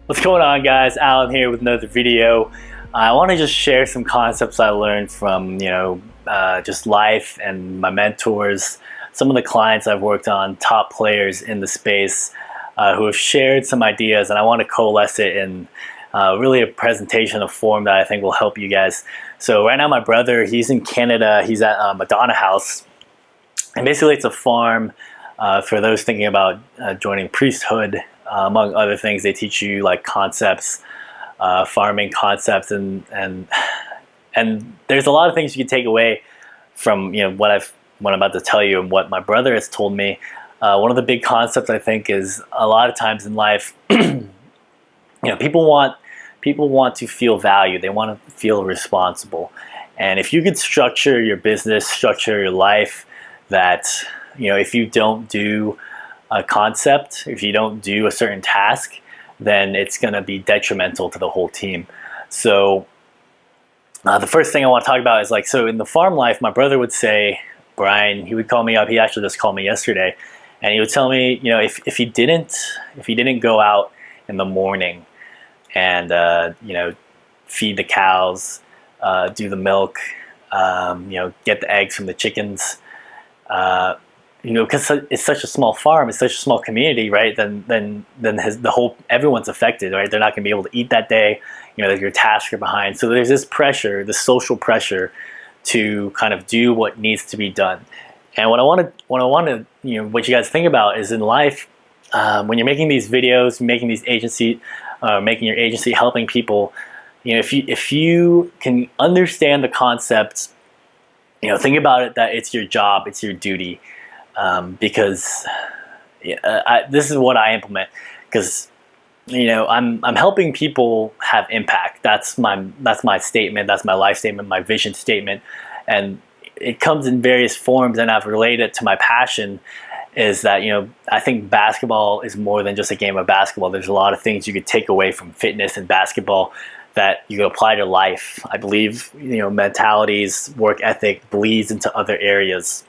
What's going on, guys? Alan here with another video. I want to just share some concepts I learned from just life and my mentors, some of the clients I've worked on, top players in the space who have shared some ideas, and I want to coalesce it in really a presentation of form that I think will help you guys. So right now my brother, he's in Canada. He's at Madonna House, and basically it's a farm for those thinking about joining priesthood. Among other things, they teach you like concepts, farming concepts, and there's a lot of things you can take away from what I'm about to tell you and what my brother has told me. One of the big concepts I think is a lot of times in life, people want to feel valued. They want to feel responsible, and if you could structure your business, structure your life, that if you don't do a concept, if you don't do a certain task, then it's going to be detrimental to the whole team. So the first thing I want to talk about is so in the farm life, my brother would say, Brian, he would call me up. He actually just called me yesterday, and he would tell me, if he didn't go out in the morning and feed the cows, do the milk, get the eggs from the chickens, because it's such a small farm, it's such a small community, right? Then everyone's affected, right? They're not going to be able to eat that day. Your tasks are behind. So there's this pressure, this social pressure, to kind of do what needs to be done. And what you guys think about is in life, when you're making these videos, making these making your agency, helping people, if you can understand the concept, think about it that it's your job, it's your duty. Because this is what I implement, because I'm helping people have impact. That's my statement, that's my life statement, my vision statement, and it comes in various forms, and I've related it to my passion is that I think basketball is more than just a game of basketball. There's a lot of things you could take away from fitness and basketball that you can apply to life. I believe mentalities, work ethic bleeds into other areas.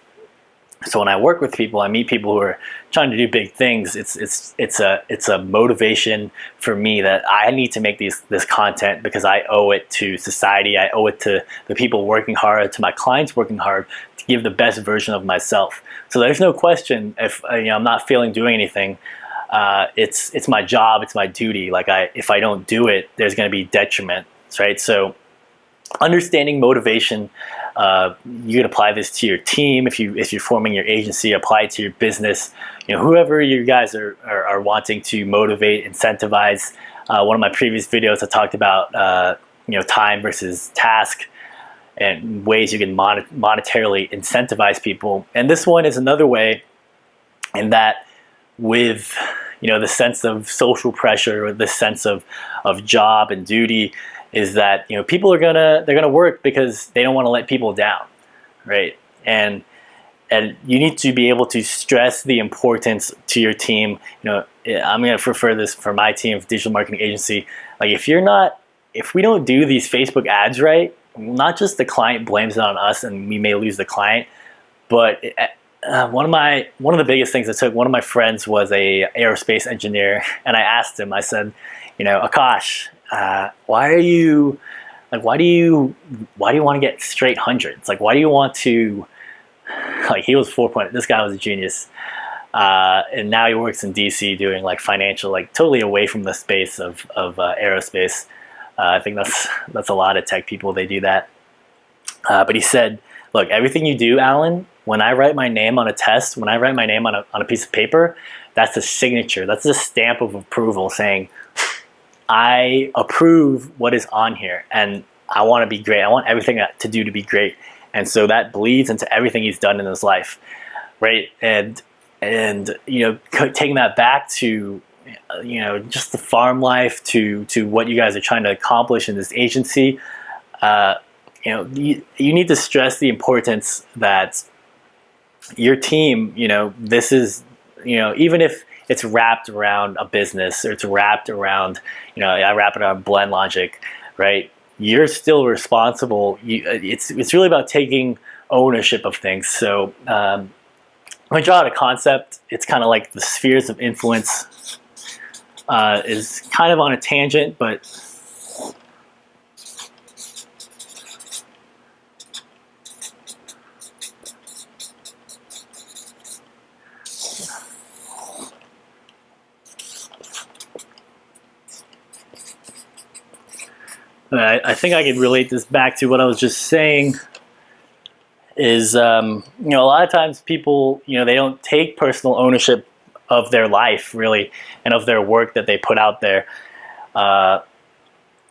So when I work with people, I meet people who are trying to do big things. It's a motivation for me that I need to make this content because I owe it to society. I owe it to the people working hard, to my clients working hard, to give the best version of myself. So there's no question if I'm not feeling doing anything. It's my job. It's my duty. If I don't do it, there's going to be detriment, right? So understanding motivation. You can apply this to your team. If you're forming your agency, apply it to your business. Whoever you guys are wanting to motivate, incentivize. One of my previous videos I talked about time versus task and ways you can monetarily incentivize people. And this one is another way, in that with the sense of social pressure, or the sense of job and duty, is that people are they're gonna work because they don't want to let people down, right? And you need to be able to stress the importance to your team. I'm gonna refer this for my team of digital marketing agency. If we don't do these Facebook ads right, not just the client blames it on us and we may lose the client, but one of the biggest things I took, one of my friends was a aerospace engineer, and I asked him, I said, Akash, why do you want to get straight hundreds? Why do you want to, he was 4.0, this guy was a genius. And now he works in DC doing financial, totally away from the space of aerospace. I think that's a lot of tech people, they do that. But he said, look, everything you do, Alan, when I write my name on a test, when I write my name on a piece of paper, that's a signature. That's a stamp of approval saying, I approve what is on here, and I want to be great. I want everything to do to be great. And so that bleeds into everything he's done in his life, right? And taking that back to just the farm life, to what you guys are trying to accomplish in this agency. You need to stress the importance that your team, this is, even if it's wrapped around a business, or it's wrapped around, I wrap it around Blendlogic, right? You're still responsible. It's really about taking ownership of things. So when I draw out a concept, it's kind of like the spheres of influence. is kind of on a tangent, but I think I could relate this back to what I was just saying. Is a lot of times people, they don't take personal ownership of their life really, and of their work that they put out there. And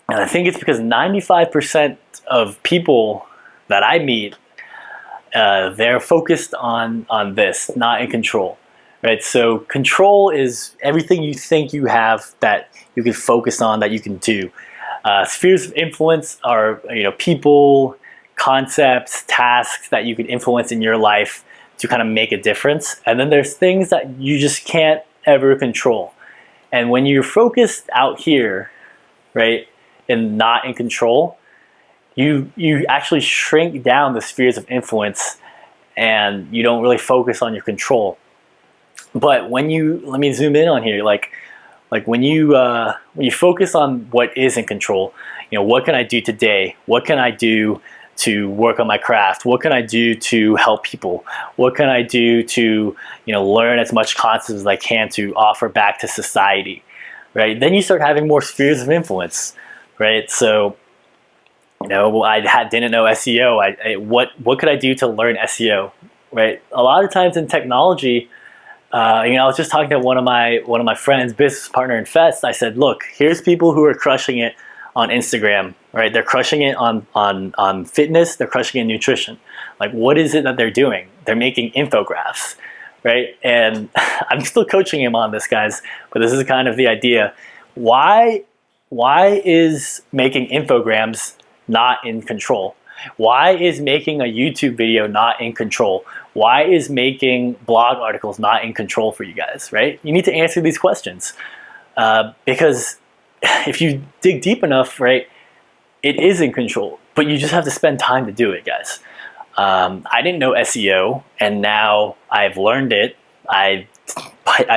I think it's because 95% of people that I meet, they're focused on this, not in control, right? So control is everything you think you have that you can focus on, that you can do. Spheres of influence are people, concepts, tasks that you can influence in your life to kind of make a difference. And then there's things that you just can't ever control. And when you're focused out here, right, and not in control, you actually shrink down the spheres of influence, and you don't really focus on your control. But when let me zoom in on here, like when you focus on what is in control, what can I do today? What can I do to work on my craft? What can I do to help people? What can I do to learn as much concepts as I can to offer back to society, right? Then you start having more spheres of influence, right? So I didn't know SEO. What could I do to learn SEO, right? A lot of times in technology, I was just talking to one of my friends, business partner in Fest. I said, look, here's people who are crushing it on Instagram, right? They're crushing it on fitness. They're crushing it in nutrition. Like, what is it that they're doing? They're making infographics, right? And I'm still coaching him on this, guys, but this is kind of the idea. Why is making infograms not in control? Why is making a YouTube video not in control? Why is making blog articles not in control for you guys, right? You need to answer these questions, because if you dig deep enough, right, it is in control, but you just have to spend time to do it, guys. I didn't know SEO, and now I've learned it. I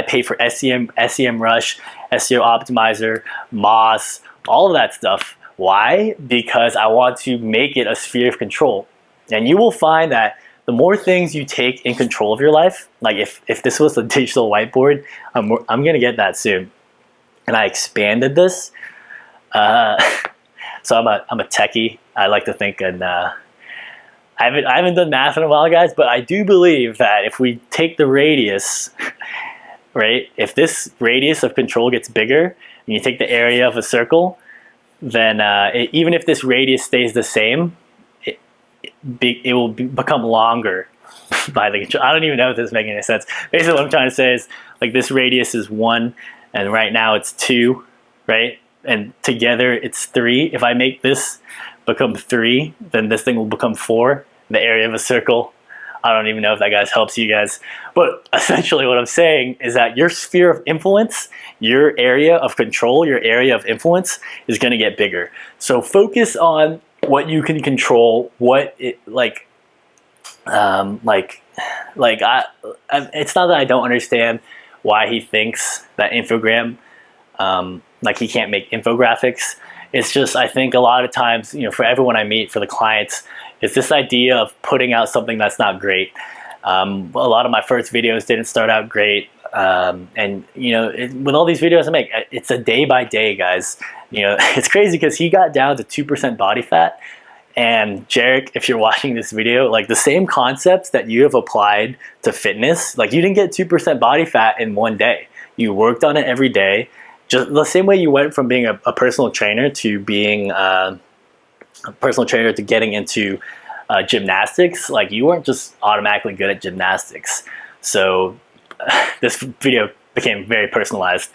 pay for SEM Rush, SEO Optimizer, Moz, all of that stuff. Why? Because I want to make it a sphere of control. And you will find that the more things you take in control of your life, like if this was a digital whiteboard, I'm gonna get that soon. And I expanded this. So I'm a techie. I like to think, and I haven't done math in a while, guys, but I do believe that if we take the radius, right, if this radius of control gets bigger, and you take the area of a circle, then even if this radius stays the same, it will become longer by the control. I don't even know if this is making any sense. Basically what I'm trying to say is, like, this radius is 1, and right now it's 2, right? And together it's 3. If I make this become 3, then this thing will become 4, the area of a circle. I don't even know if that, guys, helps you guys. But essentially what I'm saying is that your sphere of influence, your area of control, your area of influence is going to get bigger. So focus on what you can control, it's not that I don't understand why he thinks that Infogram, he can't make infographics. It's just, I think a lot of times, for everyone I meet, for the clients, it's this idea of putting out something that's not great. A lot of my first videos didn't start out great. And with all these videos I make, it's a day by day, guys. It's crazy because he got down to 2% body fat. And JERIC, if you're watching this video, like, the same concepts that you have applied to fitness, like, you didn't get 2% body fat in one day. You worked on it every day. Just the same way you went from being a personal trainer to being a personal trainer to getting into gymnastics. Like, you weren't just automatically good at gymnastics. So this video became very personalized.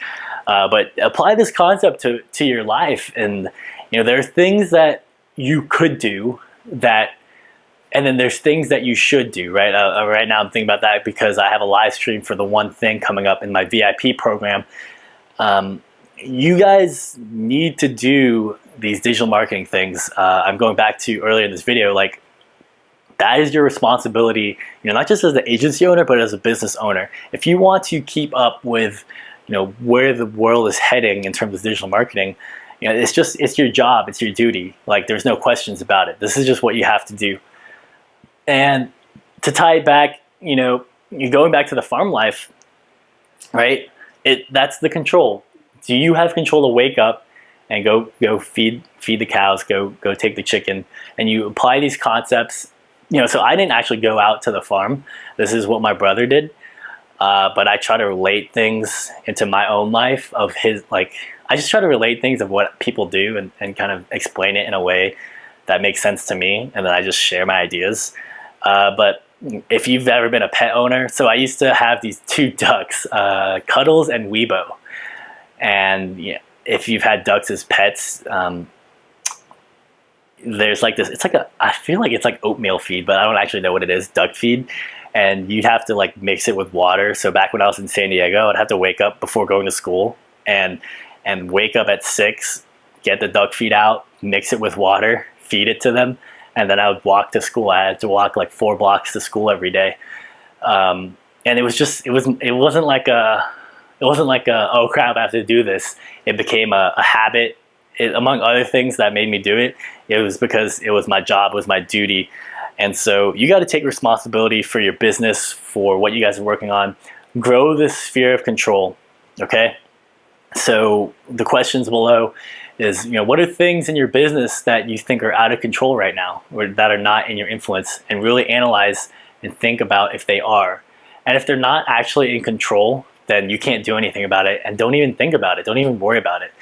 But apply this concept to your life, and there are things that you could do and then there's things that you should do, right? Right now I'm thinking about that because I have a live stream for the One Thing coming up in my VIP program. You guys need to do these digital marketing things. I'm going back to earlier in this video, like, that is your responsibility, not just as the agency owner, but as a business owner. If you want to keep up with, where the world is heading in terms of digital marketing, it's your job, it's your duty. Like, there's no questions about it. This is just what you have to do. And to tie it back, you're going back to the farm life, right? That's the control. Do you have control to wake up and go feed the cows, go take the chicken, and you apply these concepts? So I didn't actually go out to the farm. This is what my brother did. But I try to relate things into my own life of his, like, I just try to relate things of what people do and kind of explain it in a way that makes sense to me, and then I just share my ideas. But if you've ever been a pet owner, so I used to have these 2 ducks, Cuddles and Weebo. And if you've had ducks as pets, there's like this, I feel like it's like oatmeal feed, but I don't actually know what it is, duck feed. And you'd have to like mix it with water. So back when I was in San Diego, I'd have to wake up before going to school and wake up at 6, get the duck feed out, mix it with water, feed it to them, and then I would walk to school. I had to walk like 4 blocks to school every day. And it wasn't like oh crap, I have to do this. It became a habit. Among other things that made me do it, it was because it was my job, it was my duty. And so you got to take responsibility for your business, for what you guys are working on. Grow this sphere of control, okay? So the questions below is, what are things in your business that you think are out of control right now, or that are not in your influence, and really analyze and think about if they are. And if they're not actually in control, then you can't do anything about it, and don't even think about it. Don't even worry about it.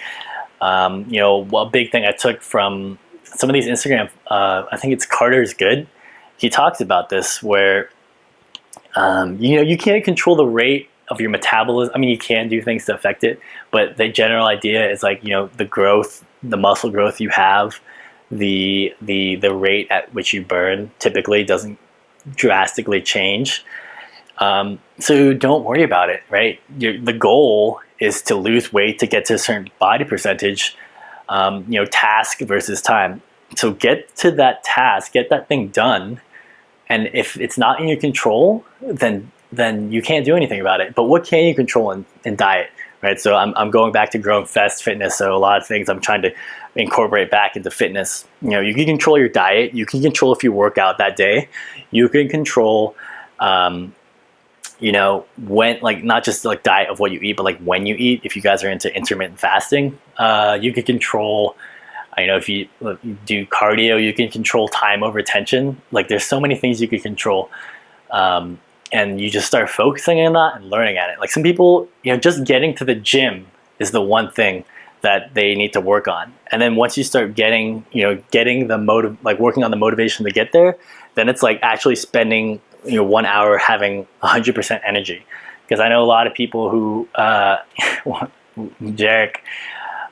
A big thing I took from some of these Instagram, I think it's Carter's Good. He talks about this where, you can't control the rate of your metabolism. I mean, you can do things to affect it, but the general idea is like, the growth, the muscle growth you have, the rate at which you burn typically doesn't drastically change. So don't worry about it, right? The goal is to lose weight, to get to a certain body percentage, task versus time. So get to that task, get that thing done. And if it's not in your control, then you can't do anything about it. But what can you control in diet, right? So I'm going back to growing fast fitness. So a lot of things I'm trying to incorporate back into fitness. You can control your diet. You can control if you work out that day. You can control, when, like, not just like diet of what you eat, but like when you eat. If you guys are into intermittent fasting, you can control, if you do cardio, you can control time over attention. Like, there's so many things you can control. And you just start focusing on that and learning at it. Like, some people, just getting to the gym is the one thing that they need to work on. And then once you start getting the working on the motivation to get there, then it's like actually spending 1 hour having 100% energy. Because I know a lot of people who, JERIC,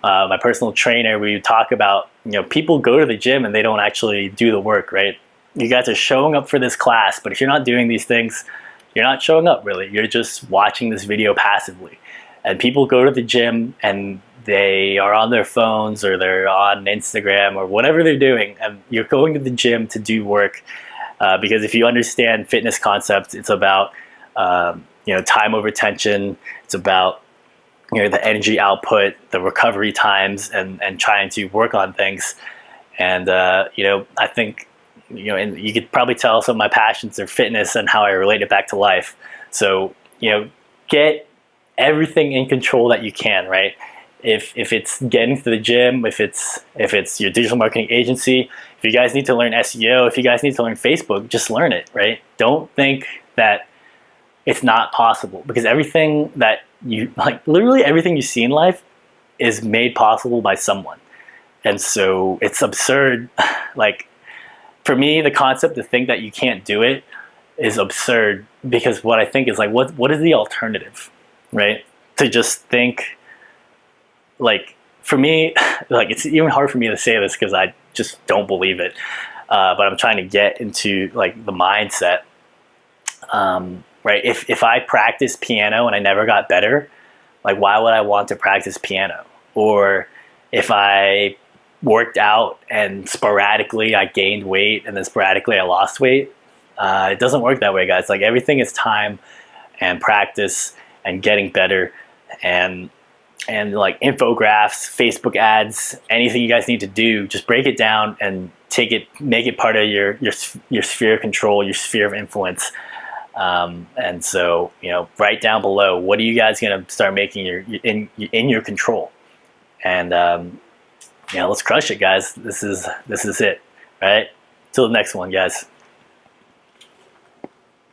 my personal trainer, we talk about, people go to the gym and they don't actually do the work, right? You guys are showing up for this class, but if you're not doing these things, you're not showing up really. You're just watching this video passively. And people go to the gym and they are on their phones or they're on Instagram or whatever they're doing, and you're going to the gym to do work. Because if you understand fitness concepts, it's about time over tension. It's about the energy output, the recovery times, and trying to work on things. And I think and you could probably tell some of my passions are fitness and how I relate it back to life. So get everything in control that you can, right? If it's getting to the gym, if it's your digital marketing agency, if you guys need to learn SEO, if you guys need to learn Facebook, just learn it, right? Don't think that it's not possible, because everything that literally everything you see in life is made possible by someone. And so it's absurd. Like, for me, the concept to think that you can't do it is absurd, because what I think is like, what is the alternative, right? To just think, like, for me, like, it's even hard for me to say this because I just don't believe it. But I'm trying to get into like the mindset, right? If I practiced piano and I never got better, like, why would I want to practice piano? Or if I worked out and sporadically I gained weight and then sporadically I lost weight, it doesn't work that way, guys. Like, everything is time and practice and getting better. and like infographics, Facebook ads, anything you guys need to do, just break it down and make it part of your sphere of control, your sphere of influence. And so, write down below, what are you guys going to start making in your control? And let's crush it, guys. This is it, right? Till the next one, guys.